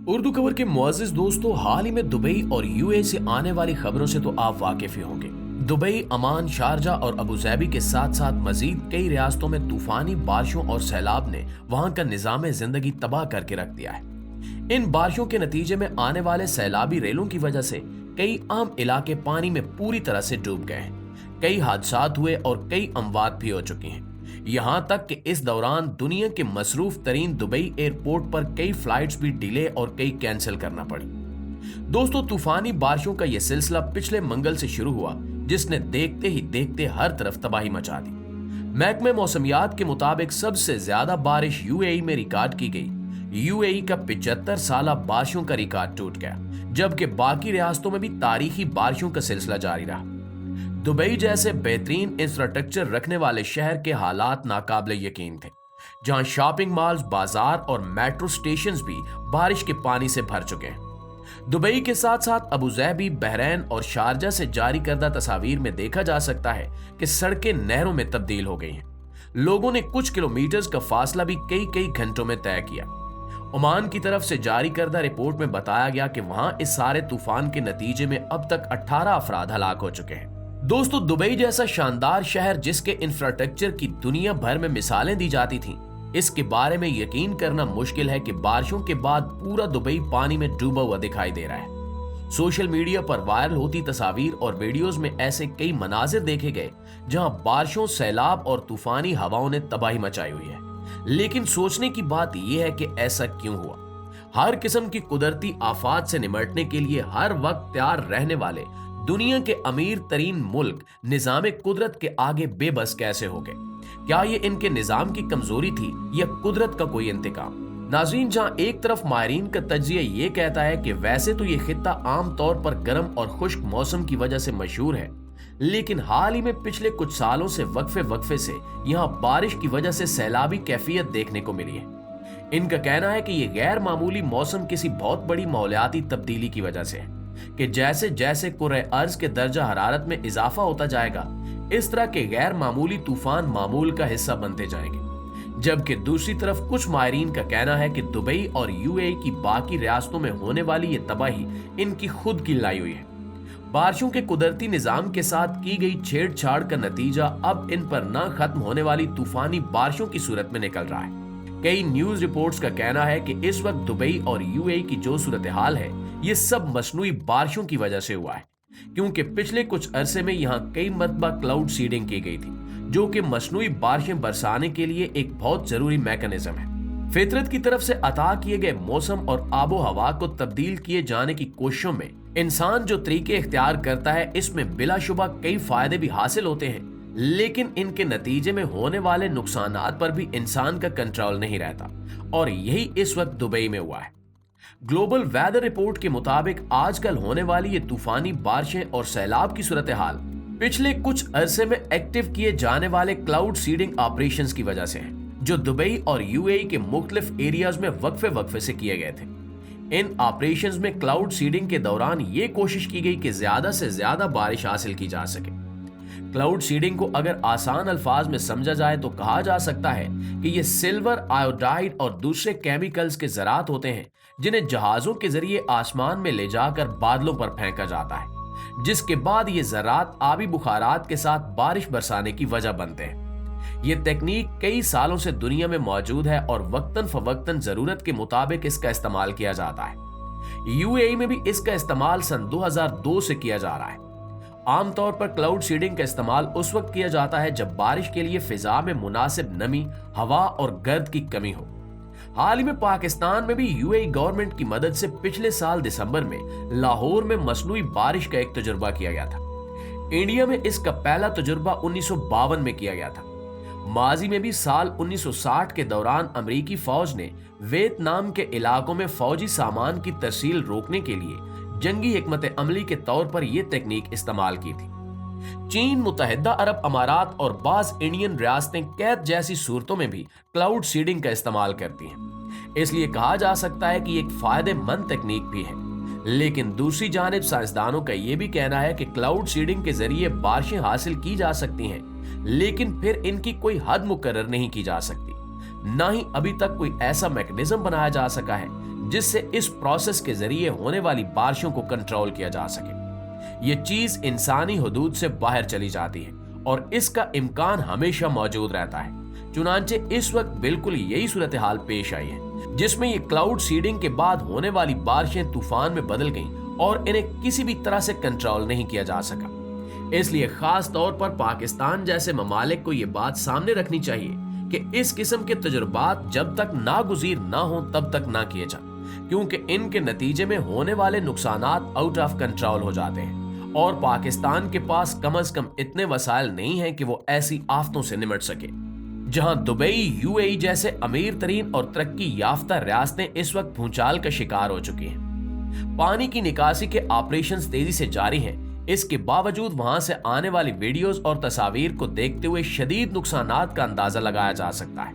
Urdu cover के मुअज़्ज़िज़ दोस्तों, हाल ही में दुबई और यूएई से आने वाली खबरों से तो आप वाकिफ ही होंगे। दुबई, अमान, शारजा और अबू ज़ैबी के साथ साथ मजीद कई रियासतों में तूफानी बारिशों और सैलाब ने वहां का निज़ाम जिंदगी तबाह करके रख दिया है। इन बारिशों के नतीजे में आने वाले सैलाबी रेलों की वजह से कई आम इलाके पानी में पूरी तरह से डूब गए हैं। कई हादसात हुए और कई अमवात भी हो चुकी हैं। यहाँ तक कि इस दौरान दुनिया के मसरूफ तरीन दुबई एयरपोर्ट पर कई फ्लाइट्स भी डिले और कई कैंसिल करना पड़ी। दोस्तों, तूफानी बारिशों का यह सिलसिला पिछले मंगल से शुरू हुआ, जिसने देखते ही देखते हर तरफ तबाही मचा दी। महकमे मौसमियात के मुताबिक सबसे ज्यादा बारिश यूएई में रिकॉर्ड की गई। यूएई का 75 साला बारिशों का रिकॉर्ड टूट गया, जबकि बाकी रियासतों में भी तारीखी बारिशों का सिलसिला जारी रहा। दुबई जैसे बेहतरीन इंफ्रास्ट्रक्चर रखने वाले शहर के हालात नाकाबिले यकीन थे, जहां शॉपिंग मॉल्स, बाजार और मेट्रो स्टेशंस भी बारिश के पानी से भर चुके हैं। दुबई के साथ साथ अबू ज़ैबी, बहरैन और शारजा से जारी करदा तस्वीर में देखा जा सकता है कि सड़कें नहरों में तब्दील हो गई हैं। लोगों ने कुछ किलोमीटर का फासला भी कई कई घंटों में तय किया। ओमान की तरफ से जारी करदा रिपोर्ट में बताया गया कि वहां इस सारे तूफान के नतीजे में अब तक 18 अफराद हलाक हो चुके हैं। दोस्तों, दुबई जैसा शानदार शहर जिसके इंफ्रास्ट्रक्चर की दुनिया भर में मिसालें दी जाती थीं, इसके बारे में यकीन करना मुश्किल है कि बारिशों के बाद पूरा दुबई पानी में डूबा हुआ दिखाई दे रहा है। सोशल मीडिया पर वायरल होती तस्वीर और वीडियोस में ऐसे कई मनाजिर देखे गए जहां बारिशों, सैलाब और तूफानी हवाओं ने तबाही मचाई हुई है। लेकिन सोचने की बात यह है कि ऐसा क्यों हुआ। हर किस्म की कुदरती आफात से निपटने के लिए हर वक्त तैयार रहने वाले दुनिया के अमीर तरीन मुल्क निजाम कुदरत के आगे बेबस कैसे हो गए? क्या ये इनके निजाम की कमजोरी थी या कुदरत का कोई इंतकाम? नाज़रीन, जहां एक तरफ माहिरीन का तज्जिया ये कहता है कि वैसे तो ये खित्ता आम तौर पर गर्म और खुश्क मौसम की वजह से मशहूर है, लेकिन हाल ही में पिछले कुछ सालों से वक्फे से यहाँ बारिश की वजह से सैलाबी कैफियत देखने को मिली है। इनका कहना है कि ये गैर मामूली मौसम किसी बहुत बड़ी माहौलियाती तब्दीली की वजह से है कि जैसे जैसे कुर्रे अर्ज के दर्जा हरारत में इजाफा होता जाएगा, इस तरह के गैर मामूली तूफान मामूल का हिस्सा बनते जाएंगे। जबकि दूसरी तरफ कुछ माहिरीन का कहना है कि दुबई और यूएई की बाकी रियासतों में होने वाली ये तबाही इनकी खुद की लाई हुई है। बारिशों के कुदरती निजाम के साथ की गई छेड़छाड़ का नतीजा अब इन पर न खत्म होने वाली तूफानी बारिशों की सूरत में निकल रहा है। कई न्यूज रिपोर्ट्स का कहना है कि इस वक्त दुबई और यूएई की जो सूरत हाल है, ये सब मसनूई बारिशों की वजह से हुआ है, क्योंकि पिछले कुछ अरसे में यहाँ कई मरतबा क्लाउड सीडिंग की गई थी, जो कि मसनूई बारिशें बरसाने के लिए एक बहुत जरूरी मैकेनिज्म है। फितरत की तरफ से अता किए गए मौसम और आबो हवा को तब्दील किए जाने की कोशिशों में इंसान जो तरीके इख्तियार करता है, इसमें बिलाशुबा कई फायदे भी हासिल होते हैं, लेकिन इनके नतीजे में होने वाले नुकसानात पर भी इंसान का कंट्रोल नहीं रहता, और यही इस वक्त दुबई में हुआ है। ग्लोबल वेदर रिपोर्ट के मुताबिक आजकल होने वाली ये तूफानी बारिशें और सैलाब की सूरत हाल पिछले कुछ अरसे में एक्टिव किए जाने वाले क्लाउड सीडिंग ऑपरेशंस की वजह से है, जो दुबई और यूएई के मुख्तलिफ एरियाज में वक्फे से किए गए थे। इन ऑपरेशंस में क्लाउड सीडिंग के दौरान ये कोशिश की गई कि ज्यादा से ज्यादा बारिश हासिल की जा सके। क्लाउड सीडिंग को अगर आसान अल्फाज में समझा जाए तो कहा जा सकता है कि ये सिल्वर आयोडाइड और दूसरे केमिकल्स के ज़रात होते हैं, जिन्हें जहाजों के जरिए आसमान में ले जाकर बादलों पर फेंका जाता है, जिसके बाद ये ज़रात आबी बुखारात के साथ बारिश बरसाने की वजह बनते हैं। ये तकनीक कई सालों से दुनिया में मौजूद है और वक्तन फवक्तन जरूरत के मुताबिक इसका इस्तेमाल किया जाता है। यूएई में भी इसका इस्तेमाल सन 2002 से किया जा रहा है। आमतौर पर क्लाउड सीडिंग का इस्तेमाल उस वक्त किया जाता है जब बारिश के लिए फिजा में मुनासिब नमी, हवा और गर्द की कमी हो। हाल ही में पाकिस्तान में भी यूएई गवर्नमेंट की मदद से पिछले साल दिसंबर में लाहौर में मसनूई बारिश का एक तजुर्बा किया गया था। इंडिया में इसका पहला तजुर्बा 1952 में किया गया था। माजी में भी साल 1960 के दौरान अमरीकी फौज ने वियतनाम के इलाकों में फौजी सामान की तरसील रोकने के लिए जंगी हिकमत अमली के तौर पर यह तकनीक इस्तेमाल की थी। चीन, मुत्तहिदा अरब अमारात और बाज इंडियन रियासतें कैद जैसी सूरतों में भी क्लाउड सीडिंग का इस्तेमाल करती हैं। इसलिए कहा जा सकता है कि एक फायदेमंद तकनीक भी है। लेकिन दूसरी जानिब साइंसदानों का यह भी कहना है कि क्लाउड सीडिंग के जरिए बारिशें हासिल की जा सकती हैं, लेकिन फिर इनकी कोई हद मुकर्रर नहीं की जा सकती। ना ही अभी तक कोई ऐसा मैकेनिज्म बनाया जा सका है जिससे इस प्रोसेस के जरिए होने वाली बारिशों को कंट्रोल किया जा सके। ये चीज इंसानी हुदूद से बाहर चली जाती है और इसका इम्कान हमेशा मौजूद रहता है। चुनांचे इस वक्त बिल्कुल यही सूरत हाल पेश आई है, जिसमें ये क्लाउड सीडिंग के बाद होने वाली बारिशें तूफान में बदल गईं और इन्हें किसी भी तरह से कंट्रोल नहीं किया जा सका। इसलिए खास तौर पर पाकिस्तान जैसे ममालिक को ये बात सामने रखनी चाहिए कि इस किस्म के तजुर्बात जब तक नागुज़ीर ना हो तब तक ना किए जाएं, क्योंकि इनके नतीजे में होने वाले नुकसानात आउट ऑफ कंट्रोल हो जाते हैं और पाकिस्तान के पास कम से कम इतने वसाइल नहीं हैं कि वो ऐसी आफतों से निपट सके। जहां दुबई, यूएई जैसे अमीर तरीन और तरक्की याफ्ता रियासतें इस वक्त भूचाल का शिकार हो चुकी हैं। पानी की निकासी के ऑपरेशंस तेजी से जारी हैं, इसके बावजूद वहां से आने वाली वीडियोस और तस्वीर को देखते हुए शदीद नुकसानात का अंदाजा लगाया जा सकता है।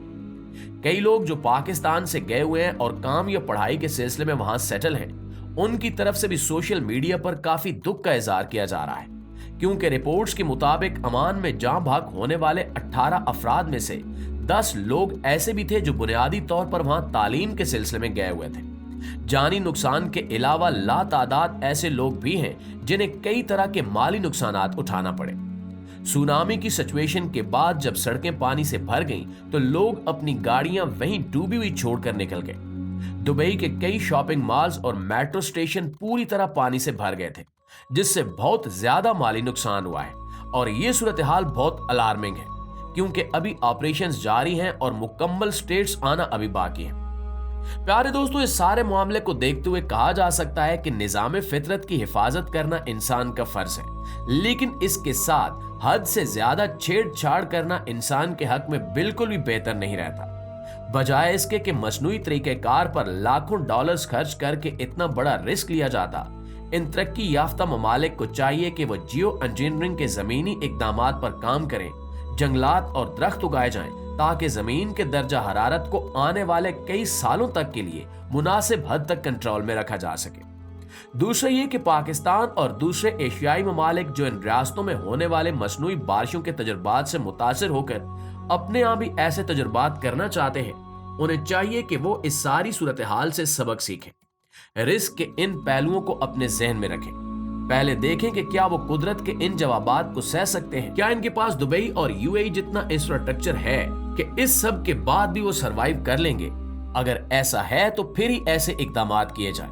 कई लोग जो पाकिस्तान से गए हुए हैं और काम या पढ़ाई के सिलसिले में वहां सेटल हैं, उनकी तरफ से भी सोशल मीडिया पर काफी दुख का इजहार किया जा रहा है, क्योंकि रिपोर्ट्स के मुताबिक अमान में जान भाग होने वाले 18 अफराद में से 10 लोग ऐसे भी थे जो बुनियादी तौर पर वहां तालीम के सिलसिले में गए हुए थे। जानी नुकसान के अलावा लातादाद ऐसे लोग भी हैं जिन्हें कई तरह के माली नुकसानात उठाना पड़े। सुनामी की सिचुएशन के बाद जब सड़कें पानी से भर गईं, तो लोग अपनी गाड़ियां वहीं डूबी हुई छोड़कर निकल गए। दुबई के कई शॉपिंग मॉल्स और मेट्रो स्टेशन पूरी तरह पानी से भर गए थे, जिससे बहुत ज्यादा माली नुकसान हुआ है और ये सूरत हाल बहुत अलार्मिंग है, क्योंकि अभी ऑपरेशंस जारी हैं और मुकम्मल स्टेट्स आना अभी बाकी है। प्यारे दोस्तों, इस सारे मामले को देखते हुए कहा जा सकता है कि निजाम फितरत की हिफाजत करना इंसान का फर्ज है, लेकिन इसके साथ हद से ज्यादा छेड़छाड़ करना इंसान के हक में बिल्कुल भी बेहतर नहीं रहता। बजाय इसके कि मसनूई तरीकेकार पर लाखों डॉलर्स खर्च करके इतना बड़ा रिस्क लिया जाता, इन तरक्की याफ्ता ममालिक को चाहिए कि वो जियो इंजीनियरिंग के जमीनी इकदामात पर काम करें, जंगलात और दरख्त उगाए जाएं ताकि जमीन के दर्जा हरारत को आने वाले कई सालों तक के लिए मुनासिब हद तक कंट्रोल में रखा जा सके। दूसरा ये कि पाकिस्तान और दूसरे एशियाई ममालिक जो इन रियासतों में होने वाले मसनूई बारिशों के तजुर्बात से मुतासिर होकर अपने यहाँ भी ऐसे तजुर्बात करना चाहते हैं, उन्हें चाहिए कि वो इस सारी सूरत हाल से सबक सीखें, रिस्क के इन पहलुओं को अपने जहन में रखें। पहले देखें कि क्या वो कुदरत के इन जवाबात को सह सकते हैं, क्या इनके पास दुबई और यूएई जितना इंफ्रास्ट्रक्चर है कि इस सब के बाद भी वो सरवाइव कर लेंगे। अगर ऐसा है तो फिर ही ऐसे इकदामात किए जाएं।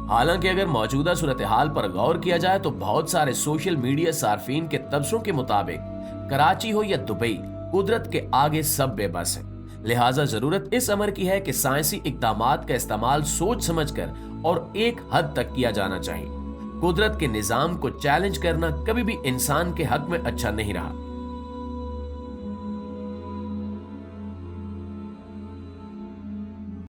हालांकि अगर मौजूदा सूरत हाल पर गौर किया जाए तो बहुत सारे सोशल मीडिया सार्फिन के तबसरों के मुताबिक कराची हो या दुबई, कुदरत के आगे सब बेबस है। लिहाजा जरूरत इस अमर की है कि साइंसी इकदामात का इस्तेमाल सोच समझकर और एक हद तक किया जाना चाहिए। कुदरत के निजाम को चैलेंज करना कभी भी इंसान के हक में अच्छा नहीं रहा।